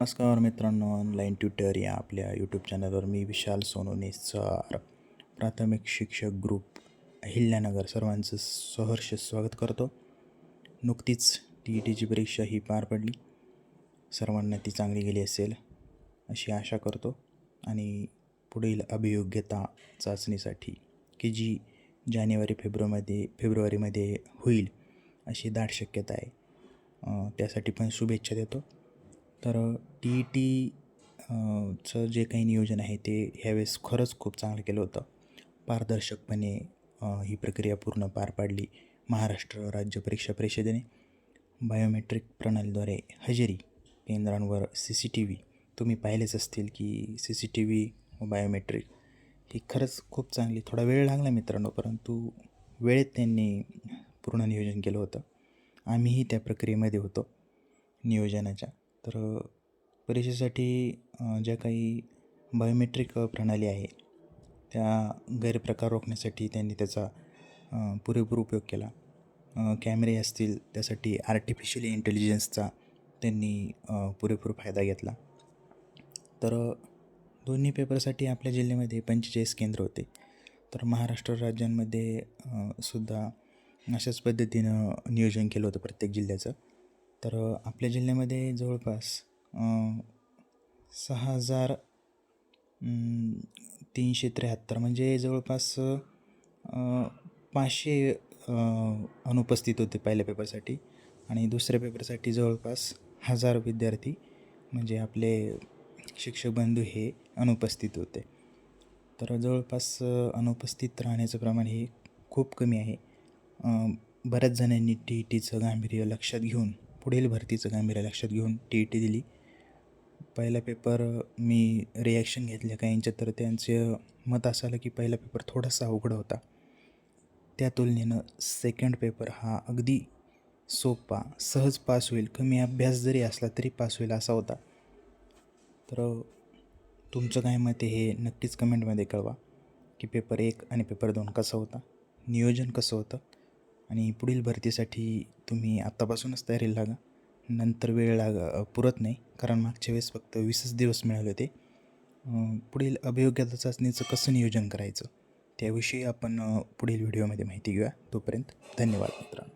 नमस्कार मित्रांनो, online tutor या आपल्या यूट्यूब चॅनलवर मी विशाल सोनवणे सर, प्राथमिक शिक्षक ग्रुप अहिल्यानगर सर्वांचं सहर्ष स्वागत करतो. नुकतीच TETची परीक्षा ही पार पडली. सर्वांना ती चांगली गेली असेल अशी आशा करतो आणि पुढील अभियोग्यता चाचणीसाठी की जी फेब्रुवारीमध्ये होईल अशी दाट शक्यता आहे, त्यासाठी पण शुभेच्छा देतो. तर TET चं जे काही नियोजन आहे ते ह्यावेळेस खरंच खूप चांगलं केलं होतं. पारदर्शकपणे ही प्रक्रिया पूर्ण पार पाडली. महाराष्ट्र राज्य परीक्षा परिषदेने बायोमेट्रिक प्रणालीद्वारे हजेरी केंद्रांवर CCTV तुम्ही पाहिलेच असतील की CCTV व बायोमेट्रिक ही खरंच खूप चांगली. थोडा वेळ लागला मित्रांनो, परंतु वेळेत त्यांनी पूर्ण नियोजन केलं होतं. आम्हीही त्या प्रक्रियेमध्ये होतो नियोजनाच्या. तर परीक्षेसाठी ज्या काही बायोमेट्रिक प्रणाली आहे त्या गैरप्रकार रोखण्यासाठी त्यांनी त्याचा पुरेपूर उपयोग केला. कॅमेरे असतील त्यासाठी आर्टिफिशियल इंटेलिजन्सचा त्यांनी पुरेपूर फायदा घेतला. तर दोन्ही पेपरसाठी आपल्या जिल्ह्यामध्ये 45 केंद्र होते. तर महाराष्ट्र राज्यांमध्ये सुद्धा अशाच पद्धतीनं नियोजन केलं होतं प्रत्येक जिल्ह्याचं. तर आपल्या जिल्ह्यामध्ये जवळपास 6,373 म्हणजे जवळपास 500 अनुपस्थित होते पहिल्या पेपरसाठी आणि दुसऱ्या पेपरसाठी जवळपास 1000 विद्यार्थी म्हणजे आपले शिक्षक बंधू हे अनुपस्थित होते. तर जवळपास अनुपस्थित राहण्याचं प्रमाण हे खूप कमी आहे. बऱ्याच जणांनी TETचं गांभीर्य लक्षात घेऊन, पुढील भरतीचं गांभीर्य लक्षात घेऊन TET दिली. पहिला पेपर मी रिॲक्शन घेतल्या काहींच्या, तर त्यांचं मत असं आलं की पहिला पेपर थोडासा अवघड होता. त्या तुलनेनं सेकंड पेपर हा अगदी सोपा, सहज पास होईल, कमी अभ्यास जरी असला तरी पास होईल असा होता. तर तुमचं काय मत आहे हे नक्कीच कमेंटमध्ये कळवा की पेपर 1 आणि पेपर 2 कसा होता, नियोजन कसं होतं आणि पुढील भरतीसाठी तुम्ही आत्तापासूनच तयारीला लागा. नंतर वेळ पुरत नाही, कारण मागच्या वेळेस फक्त 20च दिवस मिळाले होते. पुढील अभियोग्यता चाचणीचं कसं नियोजन करायचं त्याविषयी आपण पुढील व्हिडिओमध्ये माहिती घेऊया. तोपर्यंत धन्यवाद मित्रांनो.